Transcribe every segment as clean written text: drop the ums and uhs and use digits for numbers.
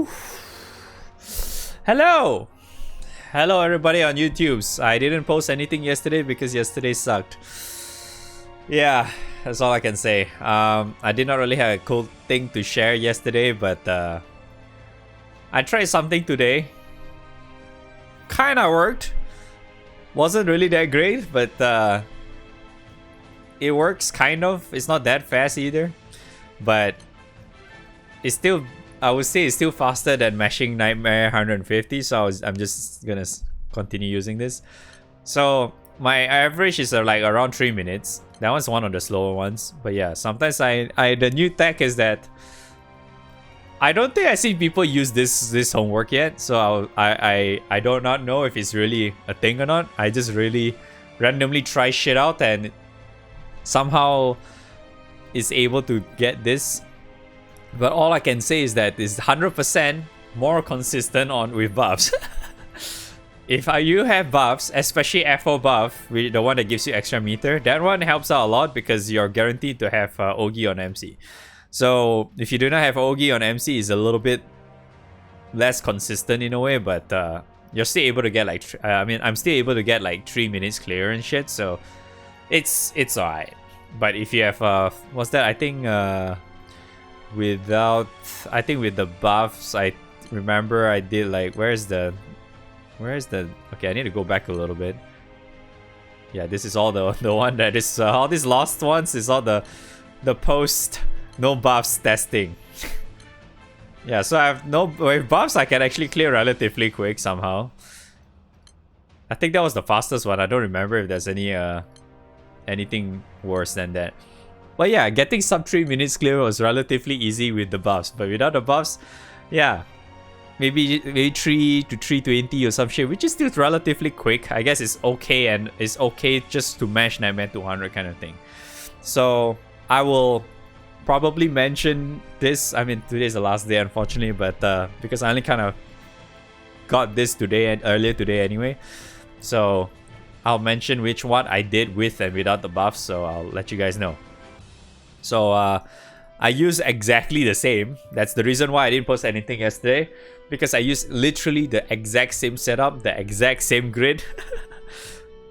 Whew. Hello! Hello everybody on YouTube. I didn't post anything yesterday because yesterday sucked. Yeah, that's all I can say. I did not really have a cool thing to share yesterday, but I tried something today. Kinda worked. Wasn't really that great, but it works kind of. It's not that fast either, but it's still, I would say it's still faster than mashing Nightmare 150, so I'm just gonna continue using this. So my average is like around 3 minutes. That one's one of the slower ones, but yeah, sometimes the new tech is that I don't think I see people use this homework yet, so I do not know if it's really a thing or not. I just really randomly try shit out and somehow is able to get this. But all I can say is that it's 100% more consistent with buffs. If you have buffs, especially FO buff, the one that gives you extra meter, that one helps out a lot because you're guaranteed to have Ogi on MC. So if you do not have Ogi on MC, it's a little bit less consistent in a way, but you're still able to get like, I'm still able to get like 3 minutes clear and shit, so it's alright. But if you have, what's that? I think with the buffs, I remember I did like, where's the, okay, I need to go back a little bit. Yeah, this is all the one that is, all these lost ones is all the post no buffs testing. Yeah, so I have no, with buffs I can actually clear relatively quick somehow. I think that was the fastest one. I don't remember if there's any anything worse than that. But yeah, getting sub 3 minutes clear was relatively easy with the buffs. But without the buffs, yeah, maybe 3 to 320 or some shit, which is still relatively quick. I guess it's okay, and it's okay just to mash Nightmare 200 kind of thing. So I will probably mention this. I mean, today's the last day, unfortunately, but because I only kind of got this today and earlier today anyway. So I'll mention which one I did with and without the buffs, so I'll let you guys know. So I use exactly the same. That's the reason why I didn't post anything yesterday, because I used literally the exact same setup, the exact same grid.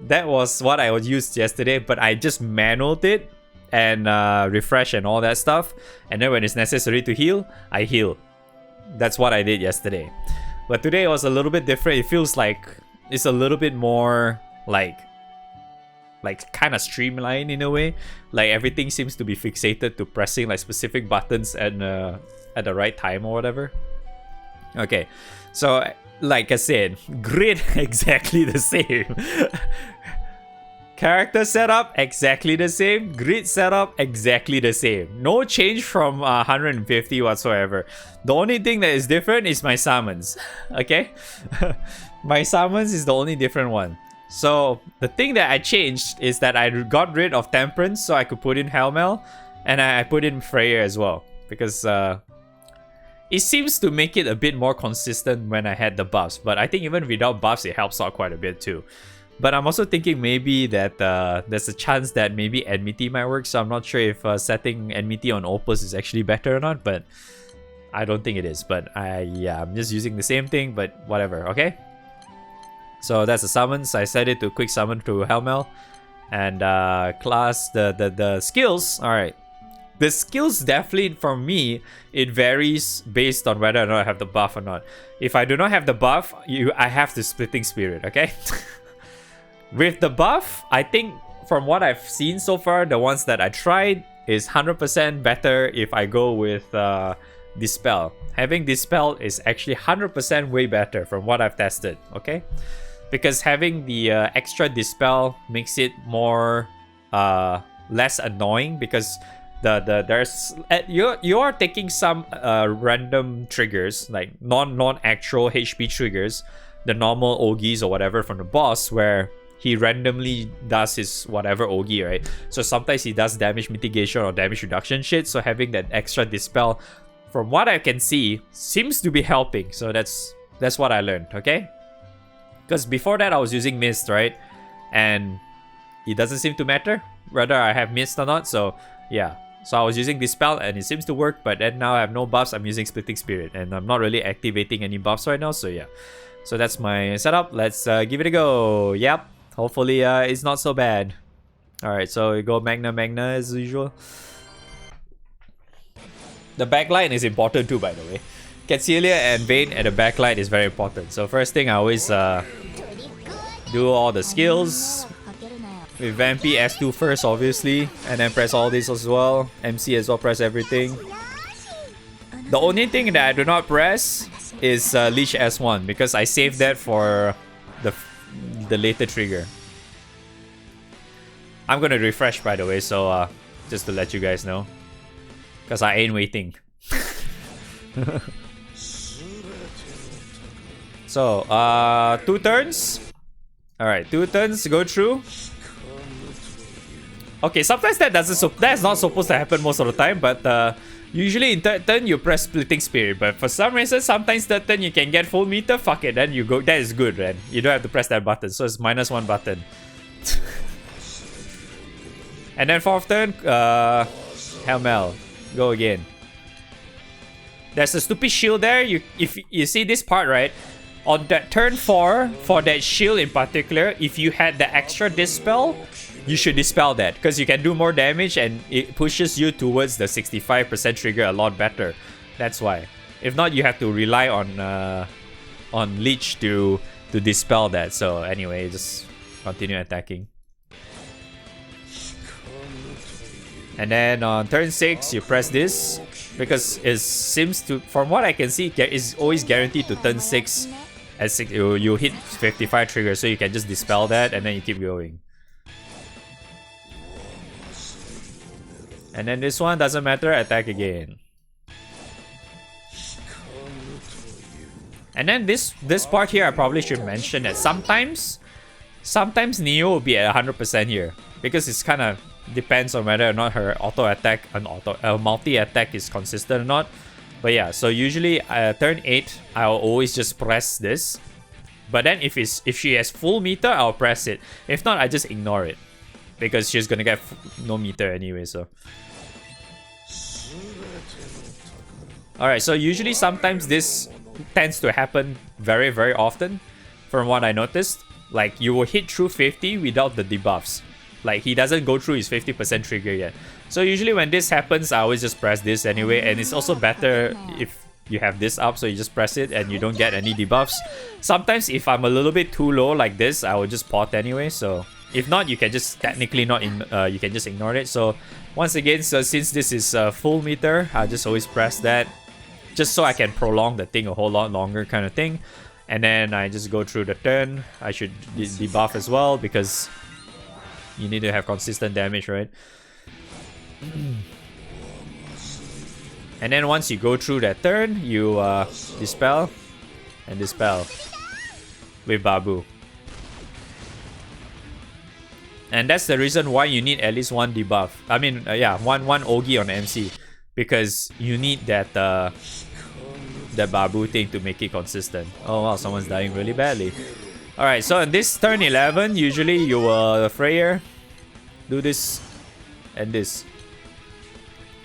That was what I used yesterday, but I just manualed it and refresh and all that stuff. And then when it's necessary to heal, I heal. That's what I did yesterday. But today it was a little bit different. It feels like it's a little bit more like kind of streamlined in a way. Like everything seems to be fixated to pressing like specific buttons and at the right time or whatever. Okay, so like I said, grid exactly the same. Character setup exactly the same. Grid setup exactly the same. No change from 150 whatsoever. The only thing that is different is my summons. Okay, my summons is the only different one. So the thing that I changed is that I got rid of Temperance so I could put in Helmel, and I put in Freya as well, because it seems to make it a bit more consistent when I had the buffs. But I think even without buffs it helps out quite a bit too. But I'm also thinking maybe that there's a chance that maybe Enmity might work, so I'm not sure if setting Enmity on Opus is actually better or not, but I don't think it is. But yeah, I'm just using the same thing, but whatever, okay? So that's the summons. I set it to quick summon to Helmel. And class, the skills, alright. The skills definitely, for me, it varies based on whether or not I have the buff or not. If I do not have the buff, I have the Splitting Spirit, okay? With the buff, I think from what I've seen so far, the ones that I tried is 100% better if I go with Dispel. Having Dispel is actually 100% way better from what I've tested, okay? Because having the extra Dispel makes it more less annoying, because there's you are taking some random triggers, like non-actual HP triggers, the normal Ogis or whatever from the boss, where he randomly does his whatever Ogi, right? So sometimes he does damage mitigation or damage reduction shit. So having that extra Dispel, from what I can see, seems to be helping. So that's what I learned, okay? Because before that I was using Mist, right? And it doesn't seem to matter whether I have Mist or not. So yeah, So I was using Dispel and it seems to work, but then now I have no buffs, I'm using Splitting Spirit. And I'm not really activating any buffs right now, so yeah. So that's my setup. Let's give it a go. Yep, hopefully it's not so bad. Alright, so we go Magna as usual. The backline is important too, by the way. Catsilia and Vayne at the backline is very important. So first thing, I always do all the skills. With Vampy S2 first, obviously. And then press all this as well. MC as well, press everything. The only thing that I do not press is Leech S1 because I saved that for the later trigger. I'm gonna refresh, by the way, so just to let you guys know. Because I ain't waiting. So, 2 turns. Alright, 2 turns, go through. Okay, sometimes that's not supposed to happen most of the time, but usually in third turn you press Splitting Spirit. But for some reason, sometimes third turn you can get full meter. Fuck it, then you go. That is good, man. You don't have to press that button, so it's -1 button. And then fourth turn, Helmel, go again. There's a stupid shield there. If you see this part, right? On that turn 4, for that shield in particular, if you had the extra Dispel, you should Dispel that. Because you can do more damage and it pushes you towards the 65% trigger a lot better. That's why. If not, you have to rely on Leech to Dispel that. So anyway, just continue attacking. And then on turn 6, you press this. Because it seems to, from what I can see, it's always guaranteed to turn 6. At 6, you hit 55 triggers, so you can just Dispel that and then you keep going. And then this one doesn't matter, attack again. And then this part here, I probably should mention that sometimes Neo will be at 100% here. Because it's kind of depends on whether or not her auto attack and multi attack is consistent or not. But yeah, so usually turn 8, I'll always just press this. But then if she has full meter, I'll press it. If not, I just ignore it because she's gonna get no meter anyway. So alright, so usually sometimes this tends to happen very, very often from what I noticed. Like you will hit through 50 without the debuffs. Like he doesn't go through his 50% trigger yet. So usually when this happens, I always just press this anyway. And it's also better if you have this up, so you just press it and you don't get any debuffs. Sometimes if I'm a little bit too low like this, I will just pot anyway. So if not, you can just technically not you can just ignore it. So once again, so since this is full meter, I'll just always press that, just so I can prolong the thing a whole lot longer, kind of thing. And then I just go through the turn. I should debuff as well because you need to have consistent damage, right? And then once you go through that turn, you Dispel and Dispel with Babu. And that's the reason why you need at least one debuff. I mean, yeah, one Ogi on MC, because you need that that Babu thing to make it consistent. Oh wow, someone's dying really badly. Alright, so in this turn 11, usually you will Freyr, do this and this,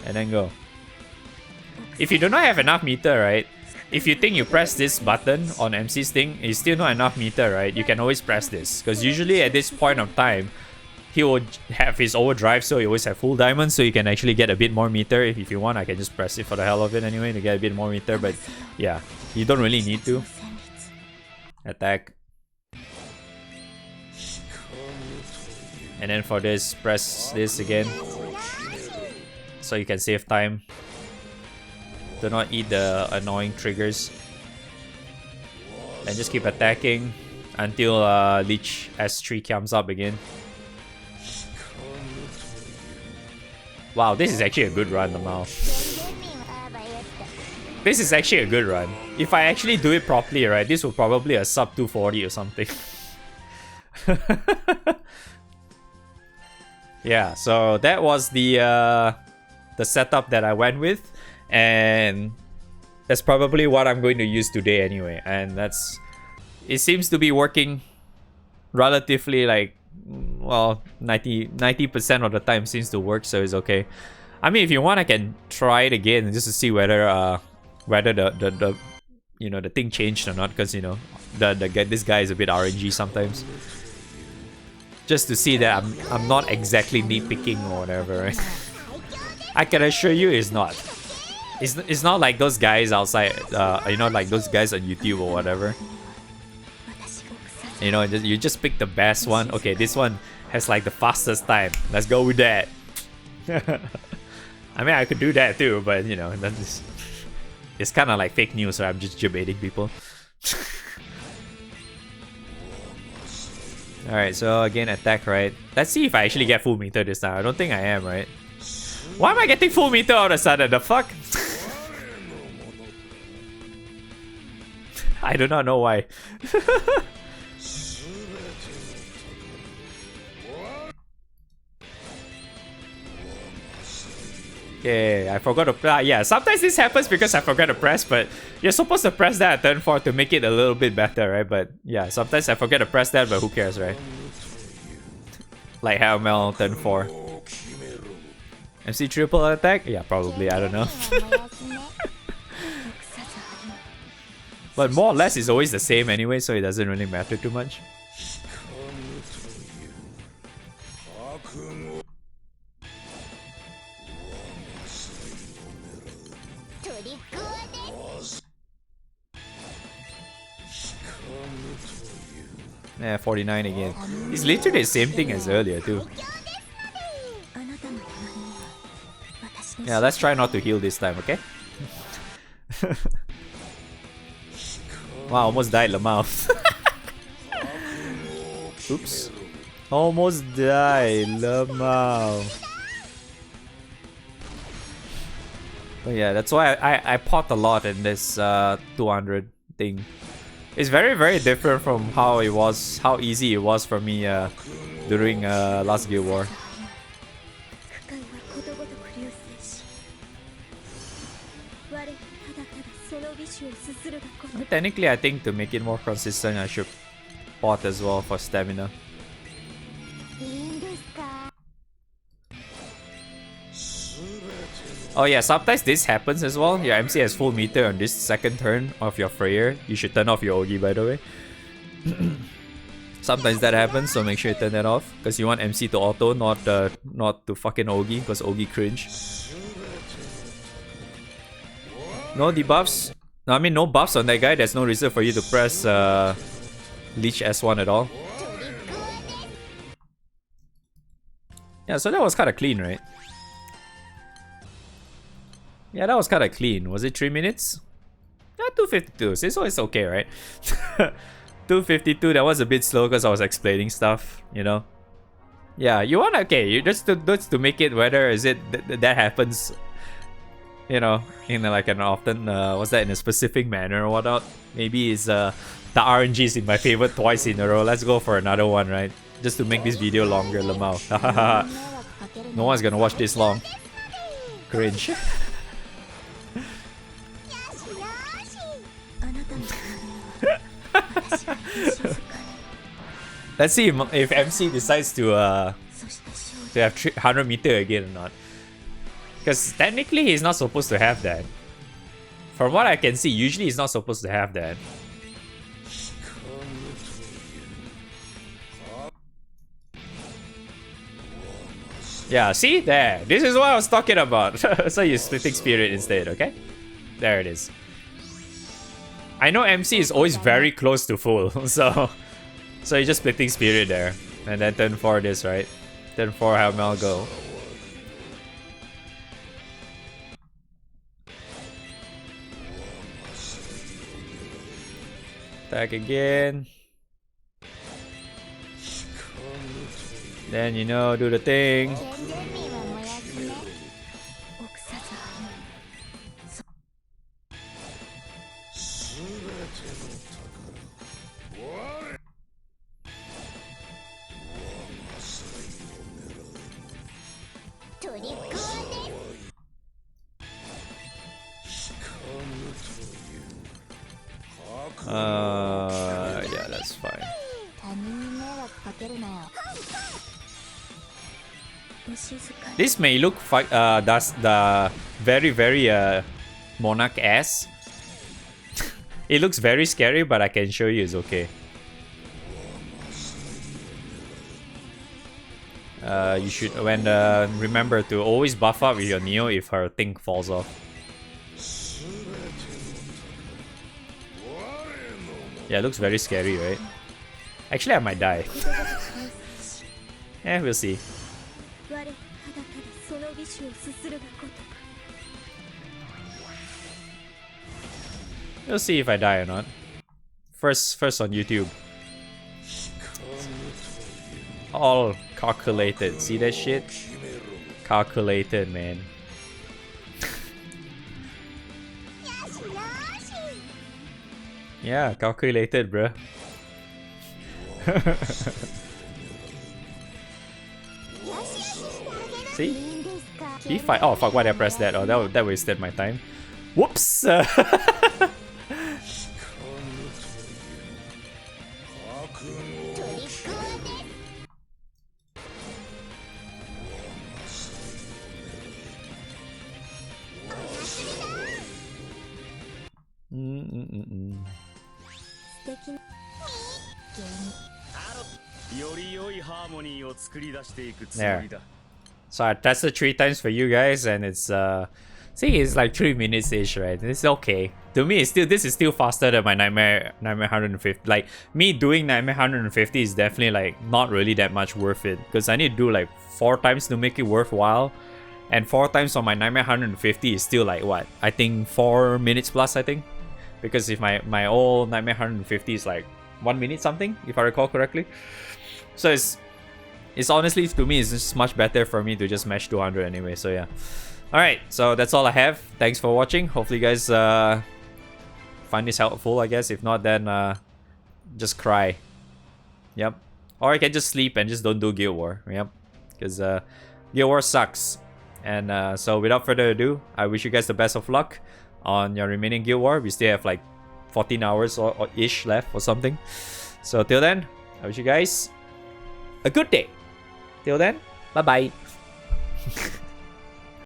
and then go. If you do not have enough meter, right? If you think you press this button on MC's thing, it's still not enough meter, right? You can always press this. Because usually at this point of time, he will have his overdrive, so he always have full diamond, so you can actually get a bit more meter. If you want, I can just press it for the hell of it anyway to get a bit more meter, but yeah, you don't really need to. Attack. And then for this, press this again, so you can save time. Do not eat the annoying triggers. And just keep attacking until Leech S3 comes up again. Wow, this is actually a good run now. This is actually a good run. If I actually do it properly, right, this will probably a sub 240 or something. Yeah, so that was the setup that I went with. And that's probably what I'm going to use today anyway. And it seems to be working relatively, like, well, 90% of the time seems to work, so it's okay. I mean, if you want, I can try it again just to see whether the you know, the thing changed or not, because you know this guy is a bit RNG sometimes. Just to see that I'm not exactly nitpicking or whatever. Right? I can assure you, it's not. It's not like those guys outside. You know, like those guys on YouTube or whatever. You know, you just pick the best one. Okay, this one has like the fastest time. Let's go with that. I mean, I could do that too, but you know, it's kind of like fake news, so I'm just debating people. Alright, so again, attack, right? Let's see if I actually get full meter this time. I don't think I am, right? Why am I getting full meter all of a sudden? The fuck? I do not know why. Okay, I forgot to press. Yeah, sometimes this happens because I forgot to press, but you're supposed to press that at turn 4 to make it a little bit better, right? But yeah, sometimes I forget to press that, but who cares, right? Like Haumel turn 4. MC triple attack? Yeah, probably, I don't know. But more or less it's always the same anyway, so it doesn't really matter too much. Yeah, 49 again. It's literally the same thing as earlier too. Yeah, let's try not to heal this time, okay? Wow, almost died, Lamau. Oops. Almost died, Lamau. Oh yeah, that's why I popped a lot in this 200 thing. It's very, very different from how easy it was for me during last Guild War. Technically, I think to make it more consistent, I should pot as well for stamina. Oh yeah, sometimes this happens as well. Your MC has full meter on this second turn of your Freyr. You should turn off your Ogi, by the way. Sometimes that happens, so make sure you turn that off. Because you want MC to auto, not to fucking Ogi, because Ogi cringe. No debuffs. No, I mean no buffs on that guy. There's no reason for you to press Leech S1 at all. Yeah, so that was kind of clean, right? Yeah, that was kind of clean. Was it 3 minutes? Yeah, 252. So it's okay, right? 252. That was a bit slow because I was explaining stuff, you know. Yeah, you want you just to make it whether is it that happens, you know, in like an often was that in a specific manner or whatnot. Maybe it's the RNG is in my favor twice in a row. Let's go for another one, right? Just to make this video longer, Lamau. No one's gonna watch this long. Cringe. Let's see if MC decides to have 100 meter again or not. Because technically he's not supposed to have that. From what I can see, usually he's not supposed to have that. Yeah, see? There. This is what I was talking about. So you're splitting spirit instead, okay? There it is. I know MC is always very close to full, so you're just splitting spirit there. And then turn 4 this, right? Turn 4 have Mel go. Attack again. Then, you know, do the thing. Yeah, that's fine. This may look does the very monarch ass. It looks very scary, but I can show you it's okay. You should remember to always buff up with your Neo if her thing falls off. Yeah, it looks very scary, right? Actually, I might die. Yeah, we'll see. We'll see if I die or not. First on YouTube. All calculated. See that shit? Calculated, man. Yeah, calculated, bruh. See? He fight. Oh fuck! Why did I press that? Oh, that wasted my time. Whoops. There. So I tested 3 times for you guys, and it's see, it's like 3 minutes ish, right? It's okay. To me, this is still faster than my Nightmare 150. Like me doing Nightmare 150 is definitely like not really that much worth it, because I need to do like 4 times to make it worthwhile, and 4 times on my Nightmare 150 is still like what? I think 4 minutes plus, I think, because if my old Nightmare 150 is like 1 minute something, if I recall correctly. So it's honestly, to me, it's just much better for me to just match 200 anyway. So yeah. Alright, so that's all I have. Thanks for watching. Hopefully you guys find this helpful, I guess. If not, then just cry. Yep. Or you can just sleep and just don't do Guild War. Yep. Because Guild War sucks. And so without further ado, I wish you guys the best of luck on your remaining Guild War. We still have like 14 hours or ish left or something. So till then, I wish you guys a good day. Till then, bye bye.